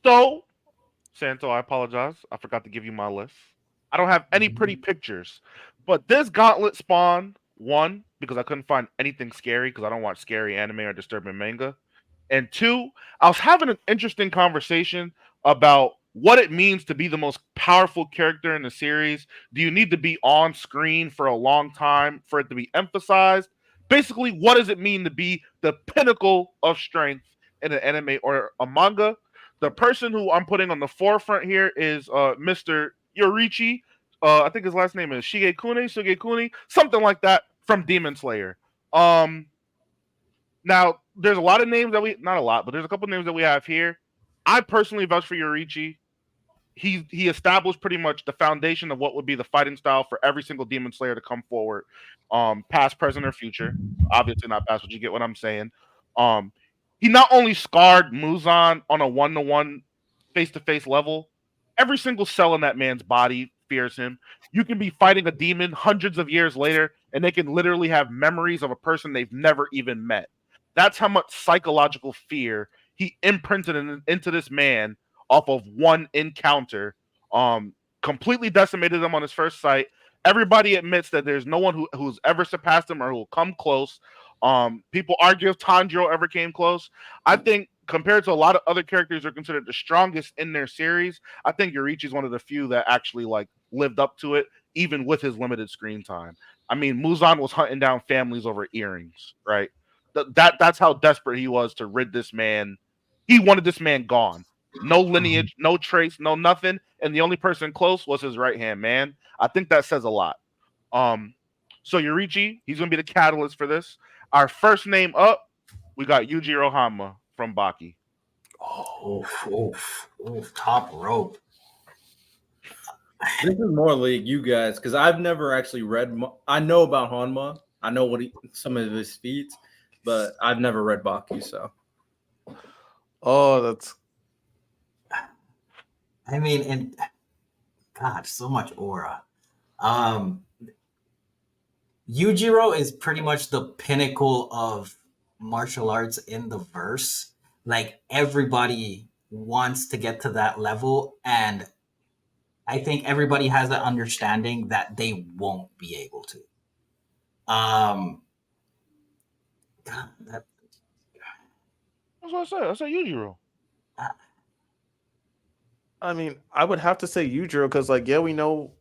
So, Santo, I apologize. I forgot to give you my list. I don't have any pretty pictures, but this Gauntlet spawned one because I couldn't find anything scary because I don't watch scary anime or disturbing manga. And two, I was having an interesting conversation about what it means to be the most powerful character in the series. Do you need to be on screen for a long time for it to be emphasized? Basically, what does it mean to be the pinnacle of strength in an anime or a manga? The person who I'm putting on the forefront here is Mr. Yorichi. I think his last name is Shigekune, something like that from Demon Slayer. Um, Now, there's a lot of names that we not a lot, but there's a couple names that we have here. I personally vouch for Yorichi. He established pretty much the foundation of what would be the fighting style for every single Demon Slayer to come forward, past, present, or future. Obviously not past, but you get what I'm saying. Um, he not only scarred Muzan on a one-to-one, face-to-face level. Every single cell in that man's body fears him. You can be fighting a demon hundreds of years later, and they can literally have memories of a person they've never even met. That's how much psychological fear he imprinted into this man off of one encounter. Um, Completely decimated him on his first sight. Everybody admits that there's no one who's ever surpassed him or who'll come close. People argue if Tanjiro ever came close. I think compared to a lot of other characters who are considered the strongest in their series, I think Yorichi is one of the few that actually like lived up to it, even with his limited screen time. I mean, Muzan was hunting down families over earrings, right? That's how desperate he was to rid this man. He wanted this man gone. No lineage, no trace, no nothing, and the only person close was his right hand man. I think that says a lot. Um, so Yorichi, he's gonna be the catalyst for this. Our first name up, we got Yujiro Hanma from Baki. Oh, Oof, oof, oof, top rope. this is more like you guys because I've never actually read. I know about Hanma. I know some of his feats, but I've never read Baki. So That's I mean, and God, so much aura. Um, Yujiro is pretty much the pinnacle of martial arts in the verse. Like everybody wants to get to that level, and I think everybody has an understanding that they won't be able to. Um, God, what I said. I said Yujiro. uh, I mean, I would have to say Yujiro because, like, yeah, we know.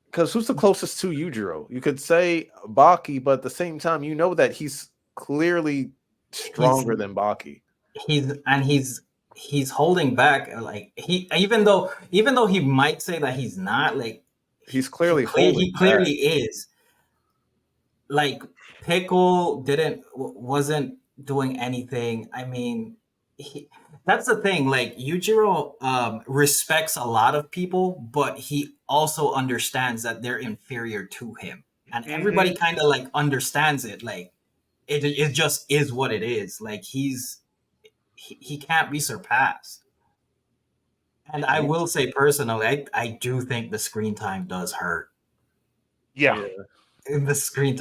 Because who's the closest to Yujiro? You could say Baki, but at the same time, you know that he's clearly he's stronger than Baki. he's holding back. Like he even though he might say that he's not like He's clearly holding he back. clearly is. Like Pickle wasn't doing anything. I mean, that's the thing. Like Yujiro respects a lot of people, but he also understands that they're inferior to him, and Mm-hmm. everybody kind of like understands it. Like it just is what it is. Like he can't be surpassed. And I will say personally, I do think the screen time does hurt. Yeah, Yeah. In the screen,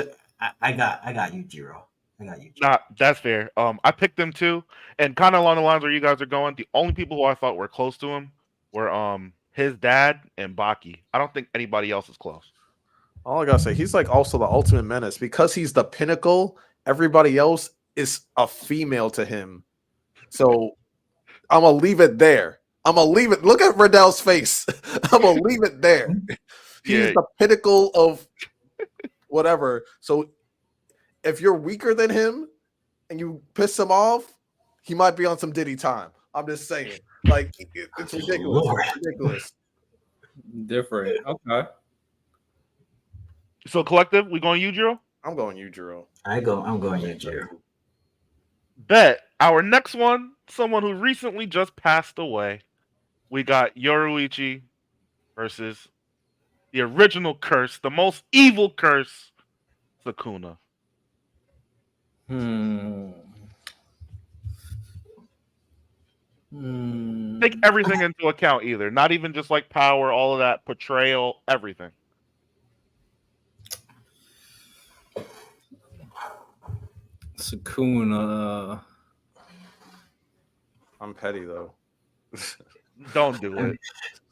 I got Yujiro. I got Yujiro. nah, that's fair. I picked them too, and kind of along the lines where you guys are going. The only people who I thought were close to him were his dad and Baki. I don't think anybody else is close. All I gotta say, he's like also the ultimate menace because he's the pinnacle. Everybody else is a female to him. So I'm gonna leave it there. I'm gonna leave it. Look at Riddell's face. I'm gonna leave it there. He's Yeah, the pinnacle of whatever. So if you're weaker than him and you piss him off, he might be on some Diddy time. I'm just saying. Like it's ridiculous. Lord. It's ridiculous. different. Okay. so collective, we going Yujiro? I'm going Yujiro. I'm going Yujiro. Bet. Our next one, someone who recently just passed away. We got Yoruichi versus the original curse, the most evil curse, Sukuna. Hmm. Hmm. Take everything into account, either. Not even just like power, all of that, portrayal, everything. Sukuna. I'm petty though. Don't do it.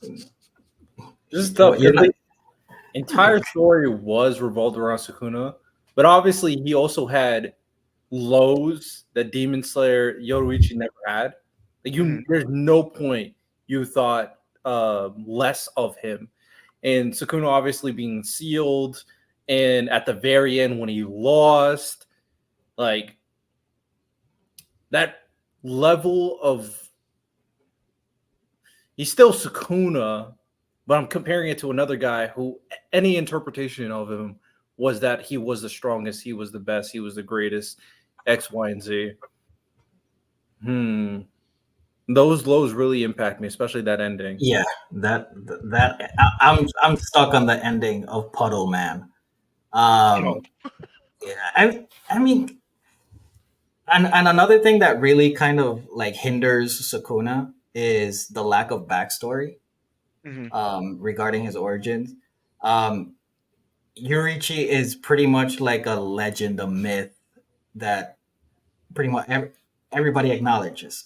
This is tough You're because not. the entire story was revolved around Sukuna, but obviously he also had lows that Demon Slayer Yoruichi never had. Like Mhm. there's no point you thought less of him, and Sukuna obviously being sealed, and at the very end when he lost, like that level of he's still Sukuna, but I'm comparing it to another guy who any interpretation of him was that he was the strongest, he was the best, he was the greatest, X, Y, and Z. Those lows really impact me, especially that ending. Yeah, I'm stuck on the ending of Puddle Man. Oh, Yeah, I mean, and another thing that really kind of like hinders Sukuna is the lack of backstory mhm. regarding his origins. Um, Yurichi is pretty much like a legend, a myth that pretty much everybody acknowledges.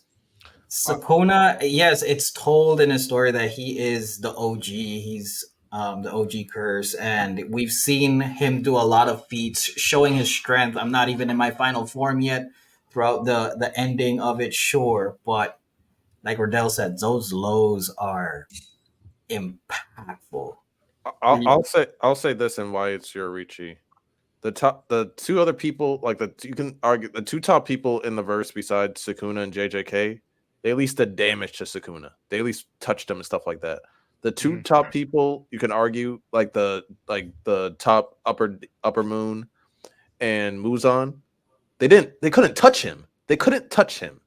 Sukuna, yes, it's told in a story that he is the OG. He's the OG curse, and we've seen him do a lot of feats, showing his strength. I'm not even in my final form yet. Throughout the ending of it, sure, but like Rodell said, those lows are impactful. I'll say this and why it's Yorichi. The two other people, like you can argue the two top people in the verse besides Sukuna and JJK, they at least did damage to Sukuna. They at least touched him and stuff like that. The two Mhm. top people you can argue like the top upper moon and Muzan, they couldn't touch him. They couldn't touch him.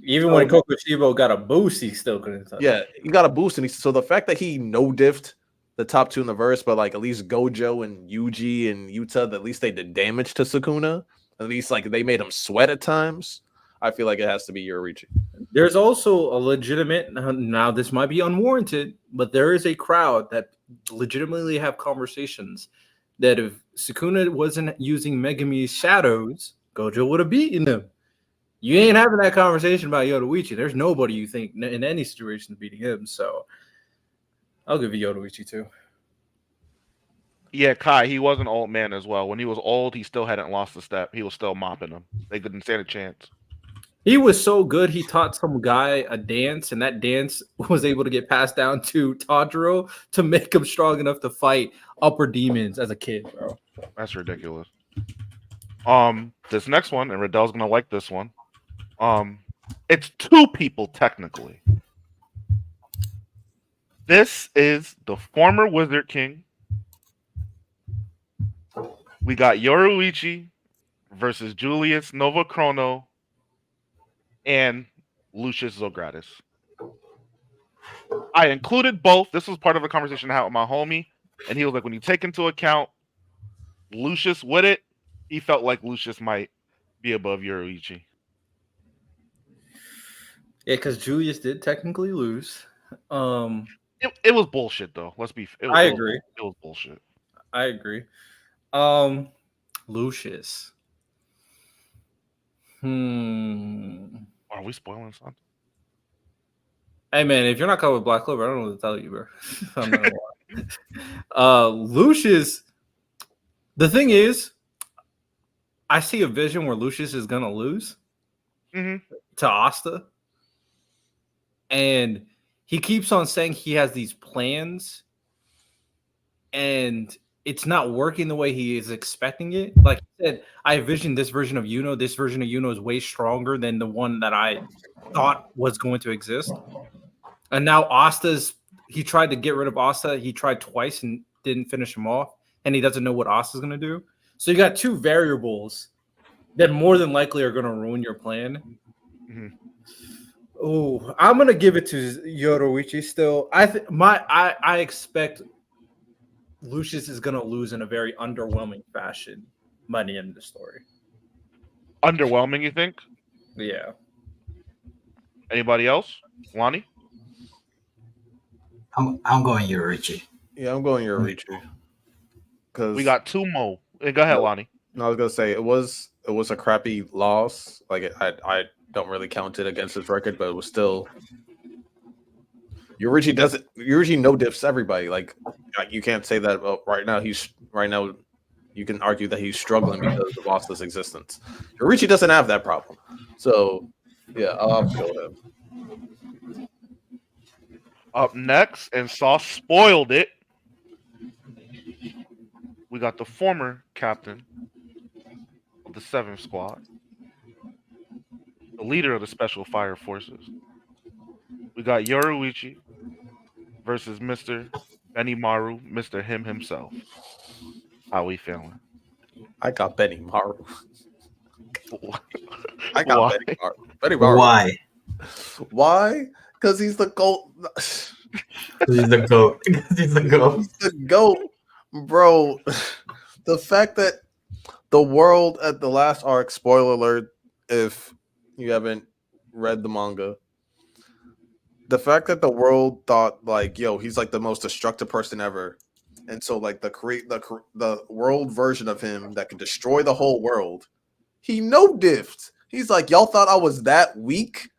Even when So Kokushibo got a boost, he still couldn't touch. yeah, he got a boost, and so the fact that he no diffed the top two in the verse, but like at least Gojo and Yuji and Yuta, at least they did damage to Sukuna. At least like they made him sweat at times. I feel like it has to be Yorichi. There's also a legitimate. Now this might be unwarranted, but there is a crowd that legitimately have conversations that if Sukuna wasn't using Megami's shadows, Gojo would have beaten him. You ain't having that conversation about Yoruichi. There's nobody you think in any situation beating him. So I'll give you Yoruichi too. Yeah, Kai, he was an old man as well. When he was old, he still hadn't lost a step. He was still mopping them. They couldn't stand a chance. He was so good. He taught some guy a dance, and that dance was able to get passed down to Tadro to make him strong enough to fight upper demons as a kid, bro. That's ridiculous. This next one, and Riddell's gonna like this one. Um, it's two people technically. This is the former Wizard King. We got Yoruichi versus Julius Novachrono and Lucius Zogratis. I included both. This was part of a conversation I had with my homie, and he was like, when you take into account Lucius with it, he felt like Lucius might be above Yoruichi. Yeah, because Julius did technically lose. It was bullshit though. Let's be. I agree. It was bullshit. I agree. Lucius. Are we spoiling something? Hey man, if you're not covered with Black Clover, I don't know what to tell you, bro. I'm not gonna lie. Lucius. The thing is, I see a vision where Lucius is gonna lose to Asta, and he keeps on saying he has these plans, and it's not working the way he is expecting it. Like he said, I envisioned this version of Yuno. This version of Yuno is way stronger than the one that I thought was going to exist. And now he tried to get rid of Asta. He tried twice and didn't finish him off. And he doesn't know what Asta's going to do. So you got two variables that more than likely are going to ruin your plan. Mm-hmm. Oh, I'm going to give it to Yoruichi still. I expect Lucius is going to lose in a very underwhelming fashion by the end of the story. Underwhelming, you think? Yeah. Anybody else? Lonnie? I'm going Yurichi. Yeah, I'm going Yorichi. Because We got two more. Go ahead, Lonnie. I was gonna say it was a crappy loss. Like I don't really count it against his record, but it was still. Yorichi doesn't. Yorichi no diffs everybody. Like you can't say that right now. Right now. You can argue that he's struggling because of Asta's existence. Yorichi doesn't have that problem. So yeah, I'll have to go with him. Up next, and Sauce spoiled it. We got the former captain of the 7th Squad, the leader of the Special Fire Forces. We got Yoruichi versus Mr. Benimaru, Mr. Him himself. How we feeling? I got Benny Maru. I got Why? Benny Maru. Benny Maru. Why? Why? Because he's the GOAT. He's the GOAT. He's the GOAT. He's the GOAT, bro. The fact that the world at the last arc, spoiler alert, if you haven't read the manga, the fact that the world thought like, yo, he's like the most destructive person ever, and so like the world version of him that can destroy the whole world, he no diffed. He's like, y'all thought I was that weak.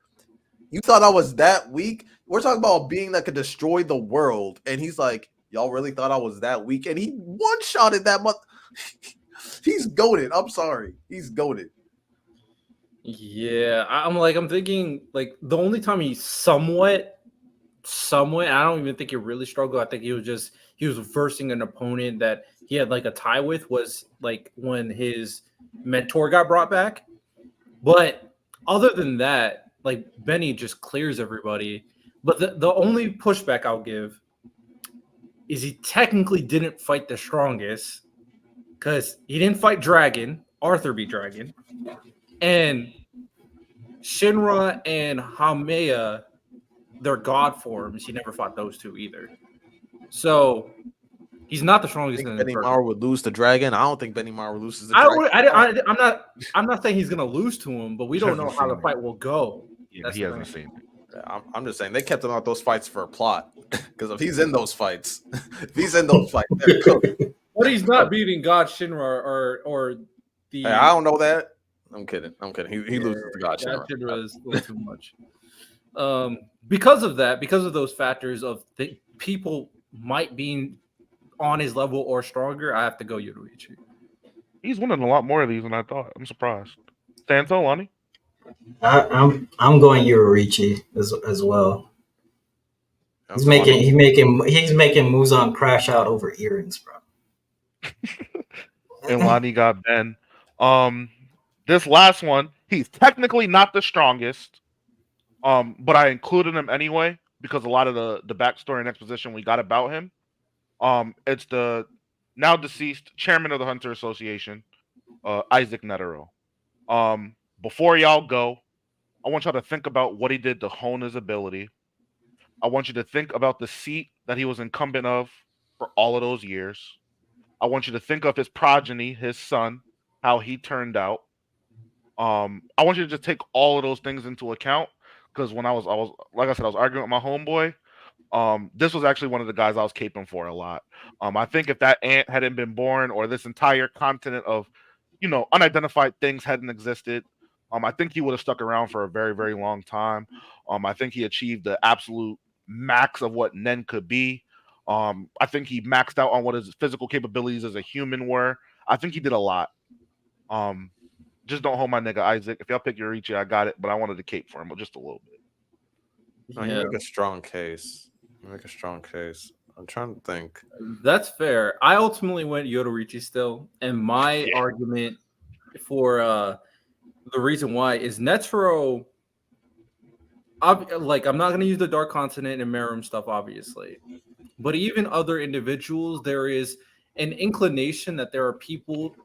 You thought I was that weak. We're talking about a being that could destroy the world, and he's like, y'all really thought I was that weak, and he one-shotted that month. He's goated. I'm sorry, he's goated. Yeah, I'm thinking like the only time he somewhat, I don't even think he really struggled. I think he was versing an opponent that he had like a tie with was like when his mentor got brought back. But other than that, like Benny just clears everybody. But the only pushback I'll give is he technically didn't fight the strongest because he didn't fight Dragon, Arthur beat Dragon, and Shinra and Hameya, their god forms, he never fought those two either. So he's not the I strongest. think Benny Maru would lose to Dragon. I don't think Benny Maru loses to I'm Dragon. not saying he's gonna lose to him, but we don't know how the fight will go. Yeah, he hasn't seen it. I'm just saying they kept him out those fights for a plot. Because if he's in those fights, they're cooked. But he's not beating God Shinra or the. Hey, I don't know that. I'm kidding. He loses to God God Shinra. Shinra is a little too much. Because of that, because of those factors of people might be on his level or stronger, I have to go Yoruichi. He's winning a lot more of these than I thought. I'm surprised. Santo, Lonnie? I'm going Yoruichi as well. He's making Muzan crash out over earrings, bro. And Lonnie got Ben. This last one, he's technically not the strongest. But I included him anyway because a lot of the backstory and exposition we got about him. It's the now deceased chairman of the Hunter Association, Isaac Netero. Before y'all go, I want y'all to think about what he did to hone his ability. I want you to think about the seat that he was incumbent of for all of those years. I want you to think of his progeny, his son, how he turned out. I want you to just take all of those things into account because when I was like I said, I was arguing with my homeboy. This was actually one of the guys I was caping for a lot. I think if that ant hadn't been born or this entire continent of, unidentified things hadn't existed, I think he would have stuck around for a very, very long time. I think he achieved the absolute max of what Nen could be. I think he maxed out on what his physical capabilities as a human were. I think he did a lot. Just don't hold my nigga Isaac. If y'all pick Yorichi, I got it, but I wanted to cape for him just a little bit. No, you make a strong case. I'm trying to think. That's fair. I ultimately went Yoruichi still, and my argument for the reason why is Netero. I'm not going to use the Dark Continent and Merum stuff, obviously, but even other individuals, there is an inclination that there are people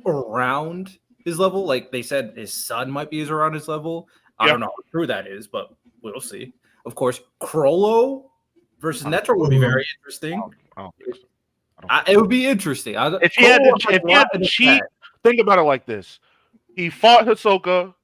around his level. Like they said, his son might be around his level. I don't know how true that is, but we'll see. Of course, Crollo versus Netero would be very interesting. I don't think so. It would be interesting. If he had to cheat, think about it like this: he fought Hisoka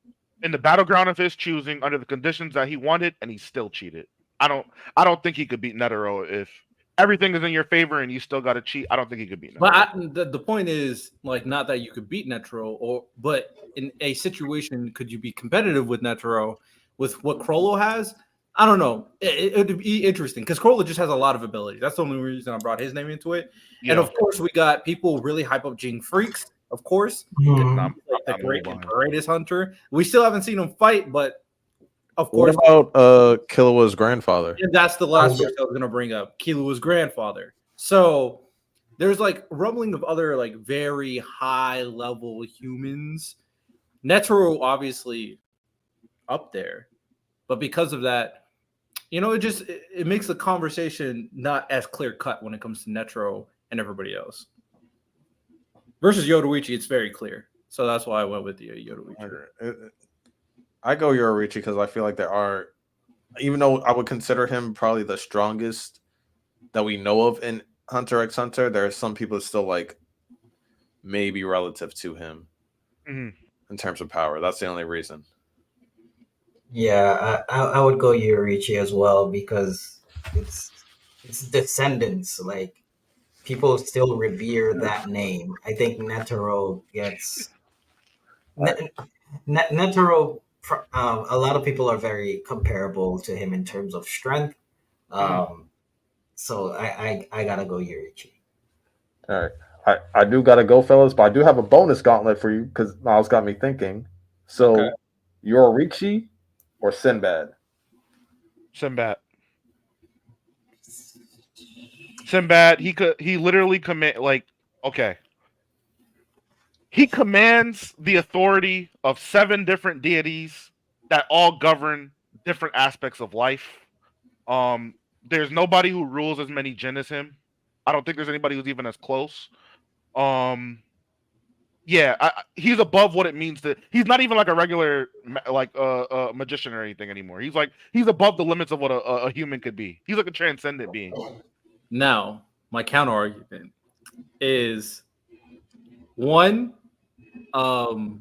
in the battleground of his choosing under the conditions that he wanted, and he still cheated. I don't think he could beat Netero if everything is in your favor and you still got to cheat, I don't think he could beat Netero. But the point is, like, not that you could beat Netero, but in a situation, could you be competitive with Netero with what Crollo has? I don't know. It'd be interesting because Crollo just has a lot of ability. That's the only reason I brought his name into it. And of course, we got people really hype up Jing Freaks, of course. Mhm. Like the greatest hunter. We still haven't seen him fight, but of What course. about Killua's grandfather? And that's the last person I was going to bring up, Killua's grandfather. So there's like rumbling of other like very high level humans. Netero obviously up there, but because of that, you know, it makes the conversation not as clear cut when it comes to Netero and everybody else. Versus Yoruichi, it's very clear. So that's why I went with the Yoruichi. I go Yoruichi because I feel like there are, even though I would consider him probably the strongest that we know of in Hunter x Hunter, there are some people still like maybe relative to him in terms of power. That's the only reason. Yeah, I would go Yoruichi as well because it's descendants. Like people still revere that name. I think Netero gets Netero. A lot of people are very comparable to him in terms of strength. So I gotta go Yoruichi. All right. I do gotta go, fellas, but I do have a bonus gauntlet for you because Miles got me thinking. So, Yoruichi or Sinbad? Sinbad. Sinbad, he literally command, like, okay. He commands the authority of 7 different deities that all govern different aspects of life. There's nobody who rules as many jinn as him. I don't think there's anybody who's even as close. Yeah, he's above what it means to. He's not even like a regular magician or anything anymore. He's above the limits of what a human could be. He's like a transcendent being. Now, my counter argument is one. Well,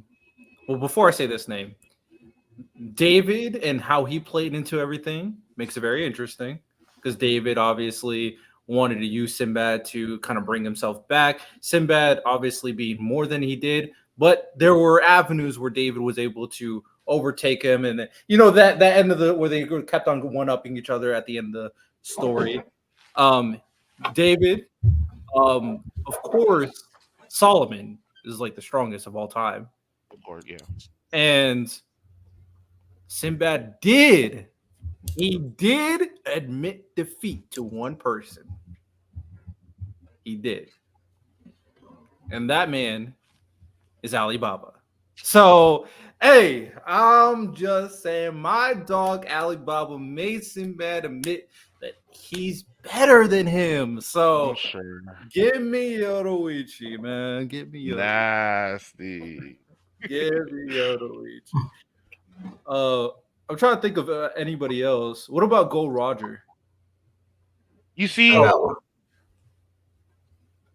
before I say this name, David and how he played into everything makes it very interesting because David obviously wanted to use Sinbad to kind of bring himself back. Sinbad obviously being more than he did, but there were avenues where David was able to overtake him, and you know that end of the where they kept on one upping each other at the end of the story. David, of course, Solomon is like the strongest of all time, Of course, yeah. and Sinbad did admit defeat to one person. He did. And that man is Alibaba. So, hey, I'm just saying my dog Alibaba made Sinbad admit that he's better than him. So, sure. Give me Yoruichi, man. Give me Yoruichi. Nasty. Give me Yoruichi. I'm trying to think of anybody else. What about Gold Roger? You see,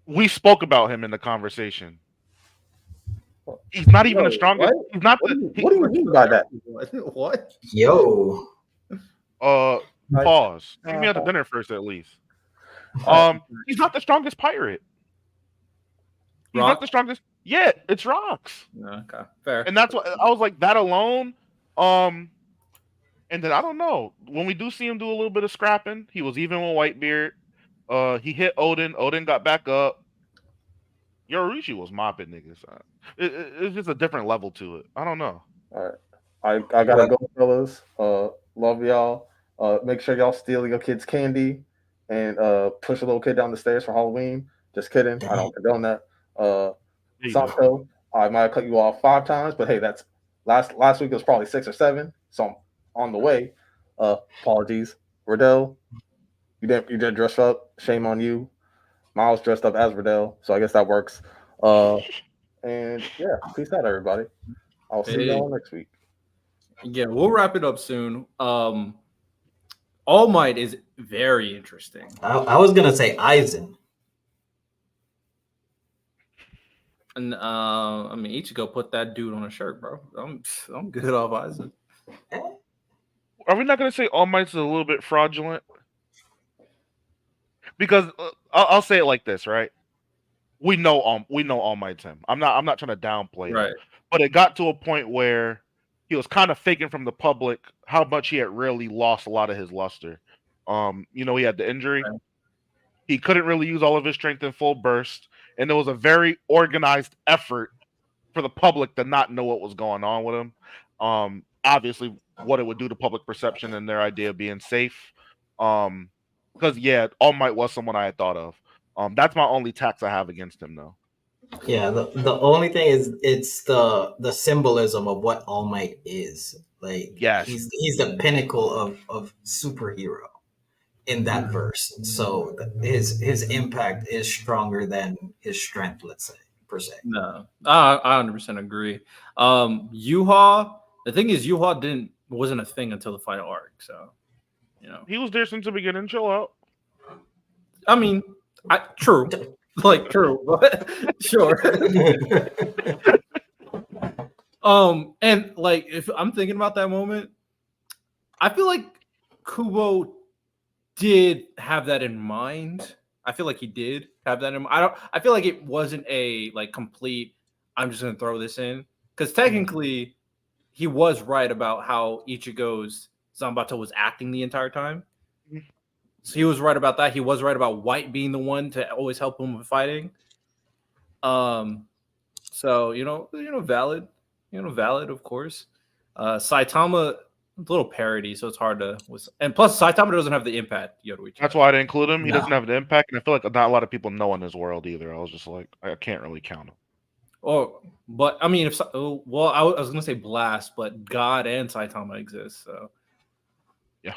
we spoke about him in the conversation. He's not even the strongest. What? He's not. What do you mean by that? What? Yo. Pause. Take me out to dinner first, at least. He's not the strongest pirate. He's not the strongest. Yeah, it's Rocks. Okay, fair. And that's what I was like. That alone. And then I don't know. When we do see him do a little bit of scrapping, he was even with Whitebeard. He hit Odin. Odin got back up. Yoruichi was mopping niggas. It's just a different level to it. I don't know. All right. I gotta go, fellas. Love y'all. Make sure y'all steal your kids' candy and push a little kid down the stairs for Halloween. Just kidding. I don't condone that. Santo, I might have cut you off 5 times, but hey, that's last week was probably 6 or 7, so I'm on the way. Apologies. Riddell, you didn't dress up. Shame on you. Miles dressed up as Riddell, so I guess that works. And yeah, peace out, everybody. I'll see y'all next week. Yeah, we'll wrap it up soon. All Might is very interesting. I was gonna say Aizen. And I mean, Ichigo put that dude on a shirt, bro. I'm good off Aizen. Are we not gonna say All Might's a little bit fraudulent? because I'll say it like this, right? We know All Might's him. I'm not trying to downplay Right. it, but it got to a point where he was kind of faking from the public how much he had really lost a lot of his luster. He had the injury. Right. He couldn't really use all of his strength in full burst, and there was a very organized effort for the public to not know what was going on with him. Obviously, what it would do to public perception and their idea of being safe. Because All Might was someone I had thought of. That's my only tax I have against him, though. Yeah, the only thing is it's the symbolism of what All Might is. Like Yes, he's the pinnacle of superhero in that verse. So his impact is stronger than his strength, let's say, per se. No, I 100% agree. Yuha. The thing is, Yuha wasn't a thing until the final arc. So, he was there since the beginning. Chill out. I mean, true, like true, but sure. And like if I'm thinking about that moment, I feel like Kubo did have that in mind. I feel like he did have that in mind. I feel like it wasn't a like complete I'm just gonna throw this in. Because technically he was right about how Ichigo's Zanbato was acting the entire time. So he was right about that. He was right about White being the one to always help him with fighting. So valid, valid, of course. Saitama, a little parody, so it's hard to. And plus, Saitama doesn't have the impact Yoruichi. That's why I didn't include him. He No. doesn't have the impact, and I feel like not a lot of people know in his world either. I was just like, I can't really count him. But I mean, I was gonna say Blast, but God and Saitama exist, so Yeah.